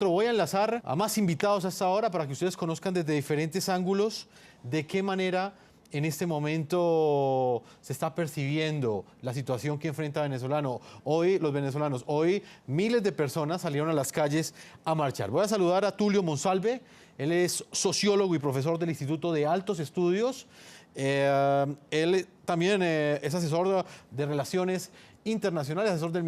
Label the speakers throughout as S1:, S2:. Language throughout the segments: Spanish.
S1: Voy a enlazar a más invitados a esta hora para que ustedes conozcan desde diferentes ángulos de qué manera en este momento se está percibiendo la situación que enfrenta los venezolanos. Hoy miles de personas salieron a las calles a marchar. Voy a saludar a Tulio Monsalve. Él es sociólogo y profesor del Instituto de Altos Estudios. Él también es asesor de Relaciones Internacionales, asesor del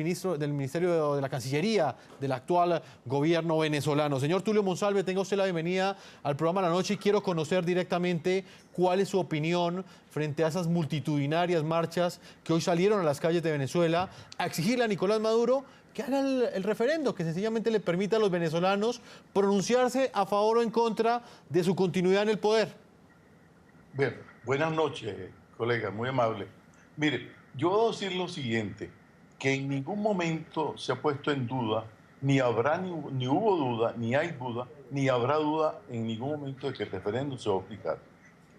S1: Ministerio de la Cancillería del actual gobierno venezolano. Señor Tulio Monsalve, tenga usted la bienvenida al programa La Noche y quiero conocer directamente cuál es su opinión frente a esas multitudinarias marchas que hoy salieron a las calles de Venezuela a exigirle a Nicolás Maduro que haga el referendo, que sencillamente le permita a los venezolanos pronunciarse a favor o en contra de su continuidad en el poder.
S2: Bien, buenas noches, colega, muy amable. Mire, yo voy a decir lo siguiente, que en ningún momento se ha puesto en duda, ni hubo duda, ni hay duda, ni habrá duda en ningún momento de que el referéndum se va a aplicar,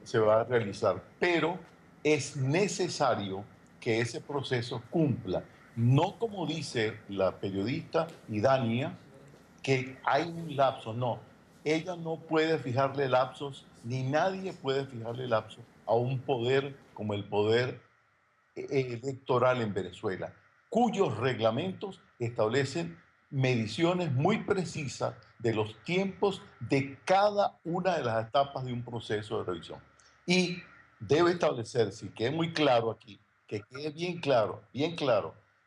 S2: se va a realizar, pero es necesario que ese proceso cumpla, no como dice la periodista Idania, que hay un lapso, no. Ella no puede fijarle lapsos, ni nadie puede fijarle lapsos a un poder como el poder electoral en Venezuela, cuyos reglamentos establecen mediciones muy precisas de los tiempos de cada una de las etapas de un proceso de revisión. Y debe establecerse, y quede muy claro aquí, que quede bien claro,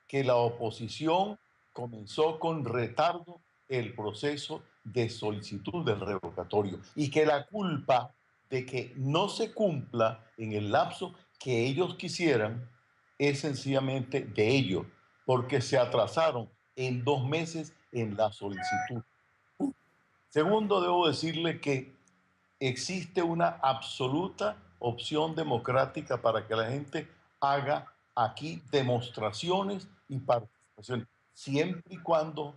S2: que la oposición comenzó con retardo el proceso de solicitud del revocatorio y que la culpa de que no se cumpla en el lapso que ellos quisieran es sencillamente de ellos, porque se atrasaron en 2 meses en la solicitud. Segundo, debo decirle que existe una absoluta opción democrática para que la gente haga aquí demostraciones y participaciones, siempre y cuando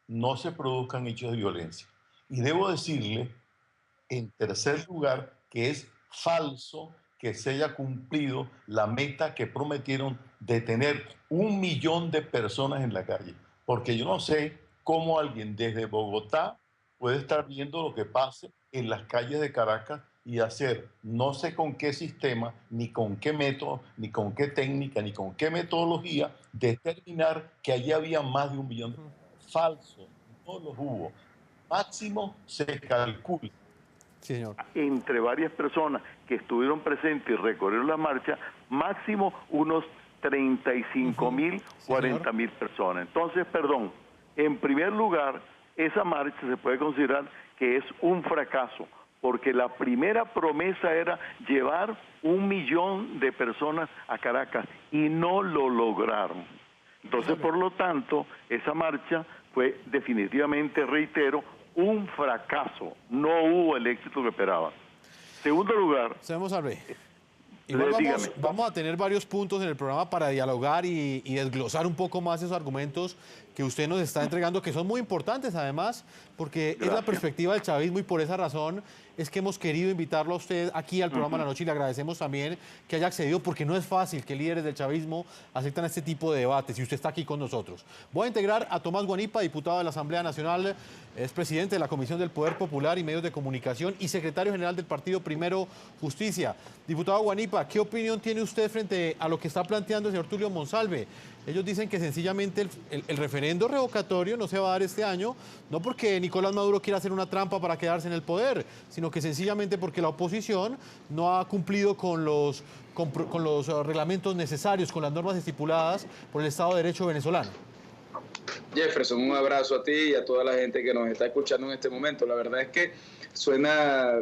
S2: no se produzcan hechos de violencia. Y debo decirle, en tercer lugar, que es falso que se haya cumplido la meta que prometieron de tener 1 millón de personas en la calle. Porque yo no sé cómo alguien desde Bogotá puede estar viendo lo que pase en las calles de Caracas y hacer no sé con qué sistema, ni con qué método, ni con qué técnica, ni con qué metodología, determinar que allí había más de 1 millón. Falso, no los hubo. Máximo se calcula,
S1: Sí, señor.
S3: entre varias personas que estuvieron presentes y recorrieron la marcha, máximo unos 35.000,
S1: Sí,
S3: 40.000 personas. Entonces, perdón, en primer lugar, esa marcha se puede considerar que es un fracaso, porque la primera promesa era llevar 1 millón de personas a Caracas y no lo lograron. Entonces, por lo tanto, esa marcha fue definitivamente, reitero, un fracaso. No hubo el éxito que esperaban. Segundo lugar,
S1: Igual
S3: dígame.
S1: vamos a tener varios puntos en el programa para dialogar y desglosar un poco más esos argumentos que usted nos está entregando, que son muy importantes además, porque es la perspectiva del chavismo y por esa razón es que hemos querido invitarlo a usted aquí al programa La Noche y le agradecemos también que haya accedido, porque no es fácil que líderes del chavismo aceptan este tipo de debates y usted está aquí con nosotros. Voy a integrar a Tomás Guanipa, diputado de la Asamblea Nacional, es presidente de la Comisión del Poder Popular y Medios de Comunicación y secretario general del Partido Primero Justicia. Diputado Guanipa, ¿qué opinión tiene usted frente a lo que está planteando el señor Tulio Monsalve? Ellos dicen que sencillamente el referendo revocatorio no se va a dar este año, no porque Nicolás Maduro quiera hacer una trampa para quedarse en el poder, sino que sencillamente porque la oposición no ha cumplido con los reglamentos necesarios, con las normas estipuladas por el Estado de Derecho venezolano.
S4: Jefferson, un abrazo a ti y a toda la gente que nos está escuchando en este momento. La verdad es que suena,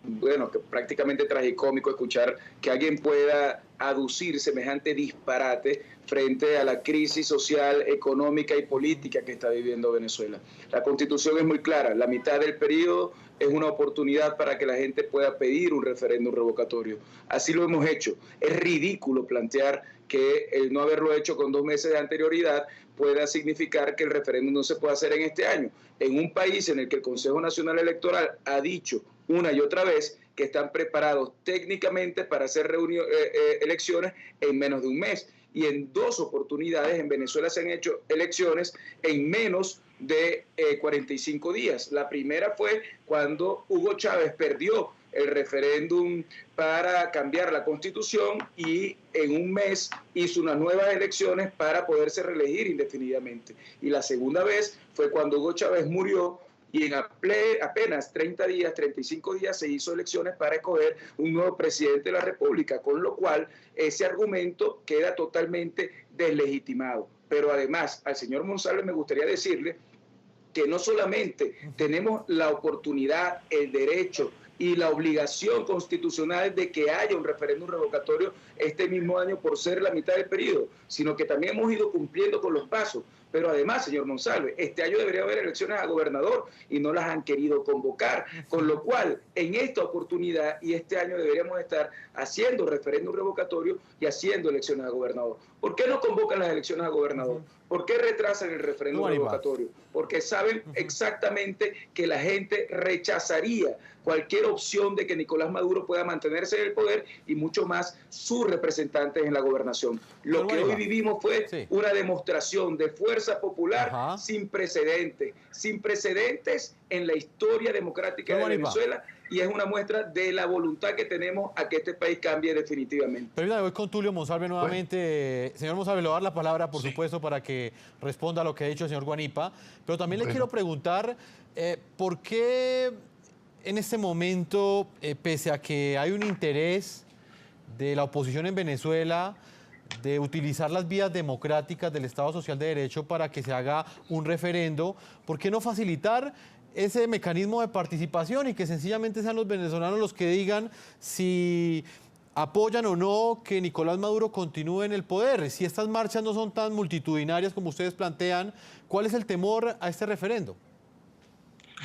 S4: bueno, que prácticamente tragicómico escuchar que alguien pueda aducir semejante disparate frente a la crisis social, económica y política que está viviendo Venezuela. La Constitución es muy clara, la mitad del periodo es una oportunidad para que la gente pueda pedir un referéndum revocatorio. Así lo hemos hecho. Es ridículo plantear que el no haberlo hecho con 2 meses de anterioridad pueda significar que el referéndum no se pueda hacer en este año. En un país en el que el Consejo Nacional Electoral ha dicho una y otra vez que están preparados técnicamente para hacer elecciones en menos de 1 mes. Y en 2 oportunidades en Venezuela se han hecho elecciones en menos de 45 días. La primera fue cuando Hugo Chávez perdió el referéndum para cambiar la Constitución y en un mes hizo unas nuevas elecciones para poderse reelegir indefinidamente. Y la segunda vez fue cuando Hugo Chávez murió y en apenas 30 días, 35 días se hizo elecciones para escoger un nuevo presidente de la República, con lo cual ese argumento queda totalmente deslegitimado. Pero además, al señor Monsalve me gustaría decirle que no solamente tenemos la oportunidad, el derecho y la obligación constitucional de que haya un referéndum revocatorio este mismo año por ser la mitad del periodo, sino que también hemos ido cumpliendo con los pasos. Pero además, señor Monsalve, este año debería haber elecciones a gobernador y no las han querido convocar, con lo cual en esta oportunidad y este año deberíamos estar haciendo referéndum revocatorio y haciendo elecciones a gobernador. ¿Por qué no convocan las elecciones a gobernador? ¿Por qué retrasan el referéndum revocatorio? Porque saben exactamente que la gente rechazaría cualquier opción de que Nicolás Maduro pueda mantenerse en el poder y mucho más sus representantes en la gobernación. Lo que hoy vivimos fue una demostración de fuerza popular sin precedentes en la historia democrática de Venezuela, y es una muestra de la voluntad que tenemos a que este país cambie definitivamente.
S1: Pero voy con Tulio Monsalve nuevamente. Bueno. Señor Monsalve, le voy a dar la palabra, por supuesto, para que responda a lo que ha dicho el señor Guanipa. Pero también le quiero preguntar, ¿por qué en este momento, pese a que hay un interés de la oposición en Venezuela de utilizar las vías democráticas del Estado Social de Derecho para que se haga un referendo, ¿por qué no facilitar ese mecanismo de participación y que sencillamente sean los venezolanos los que digan si apoyan o no que Nicolás Maduro continúe en el poder? Si estas marchas no son tan multitudinarias como ustedes plantean, ¿cuál es el temor a este referendo?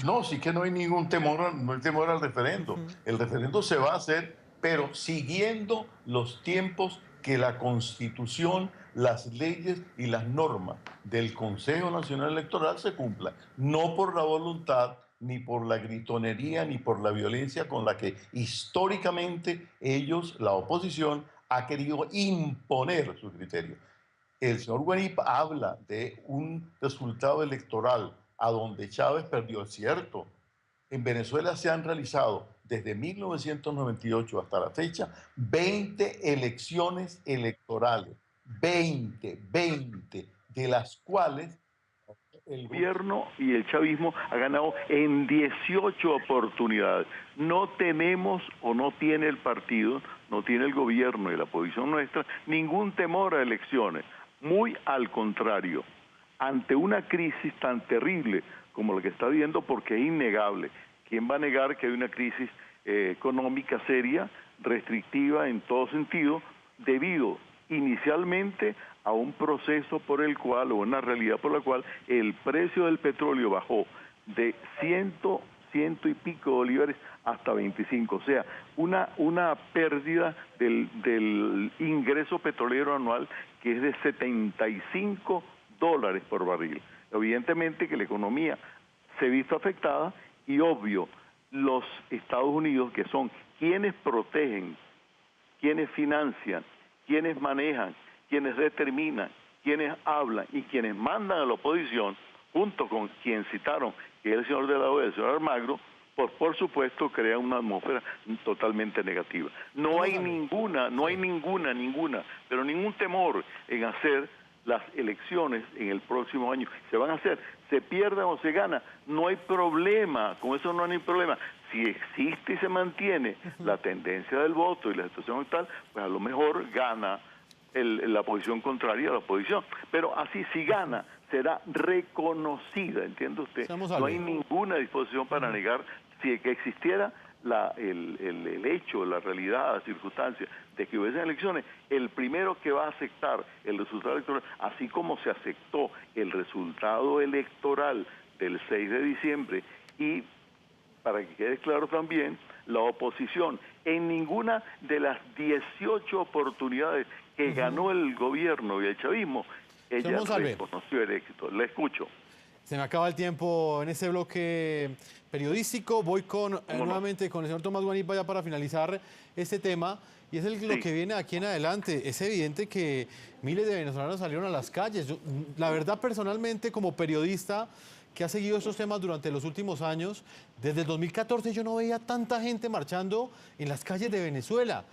S2: No, sí que no hay ningún temor, no hay temor al referendo. El referendo se va a hacer, pero siguiendo los tiempos que la Constitución, las leyes y las normas del Consejo Nacional Electoral se cumplan. No por la voluntad, ni por la gritonería, ni por la violencia con la que históricamente ellos, la oposición, ha querido imponer su criterio. El señor Guanipa habla de un resultado electoral a donde Chávez perdió, es cierto. En Venezuela se han realizado desde 1998 hasta la fecha 20 elecciones electorales, 20, de las cuales
S3: el gobierno y el chavismo ha ganado en 18 oportunidades. No tenemos o no tiene el partido, no tiene el gobierno y la posición nuestra ningún temor a elecciones. Muy al contrario, ante una crisis tan terrible como la que está viendo, porque es innegable. ¿Quién va a negar que hay una crisis económica seria, restrictiva en todo sentido, debido inicialmente a un proceso por el cual, o una realidad por la cual, el precio del petróleo bajó de 100 y pico bolívares hasta 25, o sea, una pérdida del ingreso petrolero anual que es de $75 por barril. Evidentemente que la economía se ha visto afectada y obvio, los Estados Unidos, que son quienes protegen, quienes financian, quienes manejan, quienes determinan, quienes hablan y quienes mandan a la oposición, junto con quien citaron, que es el señor de la OEA, el señor Almagro, pues por supuesto crea una atmósfera totalmente negativa. No hay ningún temor en hacer las elecciones en el próximo año. Se van a hacer, se pierda o se gana, no hay problema, con eso no hay problema. Si existe y se mantiene la tendencia del voto y la situación actual, pues a lo mejor gana la posición contraria a la oposición. Pero así, si gana, será reconocida, ¿entiende usted? No hay ninguna disposición para negar si que existiera el hecho, la realidad, la circunstancia de que hubiesen elecciones. El primero que va a aceptar el resultado electoral, así como se aceptó el resultado electoral del 6 de diciembre, y para que quede claro también, la oposición en ninguna de las 18 oportunidades que ganó el gobierno y el chavismo, ella reconoció el éxito. Le escucho.
S1: Se me acaba el tiempo en este bloque periodístico. Voy nuevamente con el señor Tomás Guanipa ya para finalizar este tema. Y es lo que viene aquí en adelante. Es evidente que miles de venezolanos salieron a las calles. Yo, la verdad, personalmente, como periodista, que ha seguido estos temas durante los últimos años, desde el 2014 yo no veía tanta gente marchando en las calles de Venezuela.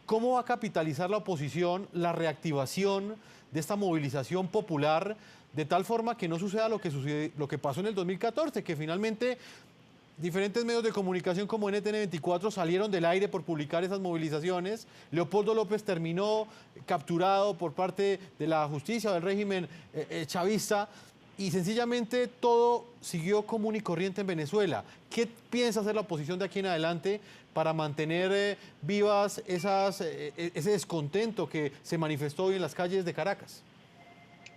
S1: ¿Cómo va a capitalizar la oposición la reactivación de esta movilización popular de tal forma que no suceda lo que pasó en el 2014, que finalmente diferentes medios de comunicación como NTN24 salieron del aire por publicar esas movilizaciones? Leopoldo López terminó capturado por parte de la justicia o del régimen chavista y sencillamente todo siguió común y corriente en Venezuela. ¿Qué piensa hacer la oposición de aquí en adelante para mantener vivas ese descontento que se manifestó hoy en las calles de Caracas?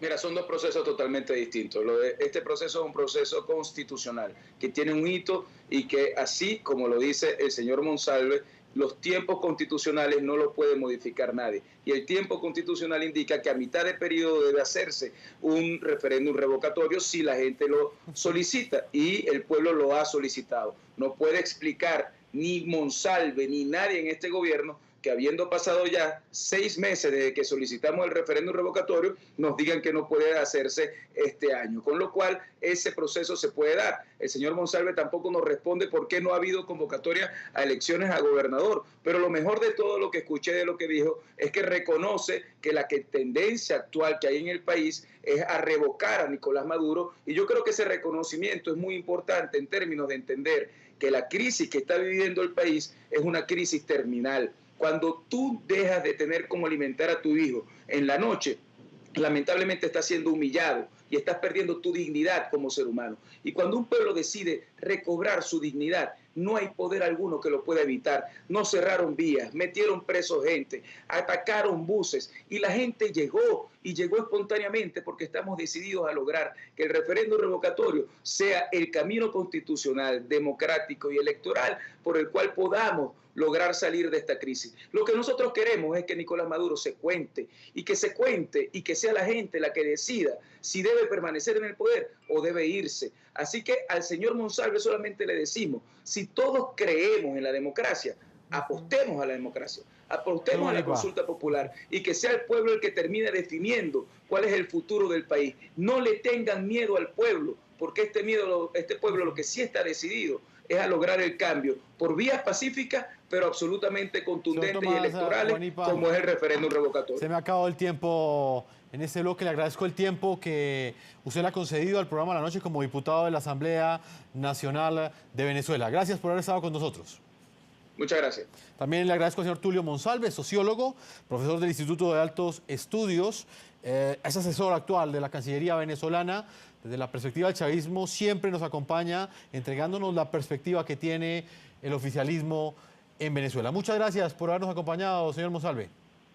S4: Mira, son dos procesos totalmente distintos. Este proceso es un proceso constitucional que tiene un hito y que, así como lo dice el señor Monsalve, los tiempos constitucionales no los puede modificar nadie. Y el tiempo constitucional indica que a mitad de periodo debe hacerse un referéndum revocatorio si la gente lo solicita, y el pueblo lo ha solicitado. No puede explicar ni Monsalve ni nadie en este gobierno que, habiendo pasado ya 6 meses desde que solicitamos el referéndum revocatorio, nos digan que no puede hacerse este año. Con lo cual, ese proceso se puede dar. El señor Monsalve tampoco nos responde por qué no ha habido convocatoria a elecciones a gobernador. Pero lo mejor de todo lo que escuché de lo que dijo es que reconoce que la tendencia actual que hay en el país es a revocar a Nicolás Maduro. Y yo creo que ese reconocimiento es muy importante en términos de entender que la crisis que está viviendo el país es una crisis terminal. Cuando tú dejas de tener cómo alimentar a tu hijo en la noche, lamentablemente estás siendo humillado y estás perdiendo tu dignidad como ser humano. Y cuando un pueblo decide recobrar su dignidad, no hay poder alguno que lo pueda evitar. No cerraron vías, metieron presos gente, atacaron buses y la gente llegó, y llegó espontáneamente, porque estamos decididos a lograr que el referéndum revocatorio sea el camino constitucional, democrático y electoral por el cual podamos lograr salir de esta crisis. Lo que nosotros queremos es que Nicolás Maduro se cuente y que sea la gente la que decida si debe permanecer en el poder o debe irse. Así que al señor Monsalve solamente le decimos, si todos creemos en la democracia, apostemos a la democracia, apostemos a la consulta popular y que sea el pueblo el que termine definiendo cuál es el futuro del país. No le tengan miedo al pueblo, porque este pueblo lo que sí está decidido es a lograr el cambio por vías pacíficas, pero absolutamente contundentes y electorales, como es el referéndum revocatorio.
S1: Se me ha acabado el tiempo en este bloque. Le agradezco el tiempo que usted le ha concedido al programa La Noche como diputado de la Asamblea Nacional de Venezuela. Gracias por haber estado con nosotros.
S4: Muchas gracias.
S1: También le agradezco al señor Tulio Monsalve, sociólogo, profesor del Instituto de Altos Estudios, es asesor actual de la Cancillería venezolana. Desde la perspectiva del chavismo siempre nos acompaña entregándonos la perspectiva que tiene el oficialismo en Venezuela. Muchas gracias por habernos acompañado, señor Monsalve.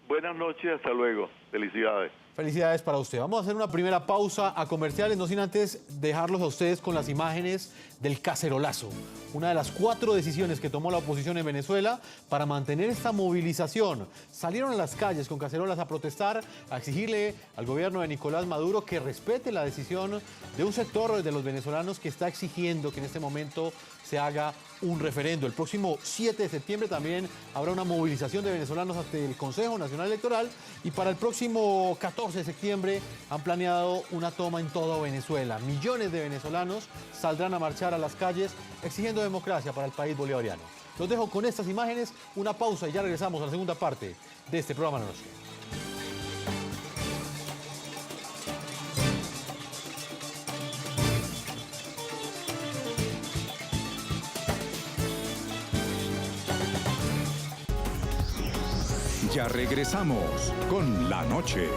S3: Buenas noches, hasta luego. Felicidades.
S1: Felicidades para usted. Vamos a hacer una primera pausa a comerciales, no sin antes dejarlos a ustedes con las imágenes del cacerolazo. Una de las 4 decisiones que tomó la oposición en Venezuela para mantener esta movilización. Salieron a las calles con cacerolas a protestar, a exigirle al gobierno de Nicolás Maduro que respete la decisión de un sector de los venezolanos que está exigiendo que en este momento se haga un referendo. El próximo 7 de septiembre también habrá una movilización de venezolanos ante el Consejo Nacional Electoral, y para el próximo 14 de septiembre han planeado una toma en toda Venezuela. Millones de venezolanos saldrán a marchar a las calles exigiendo democracia para el país bolivariano. Los dejo con estas imágenes, una pausa y ya regresamos a la segunda parte de este programa La Noche.
S5: Ya regresamos con La Noche.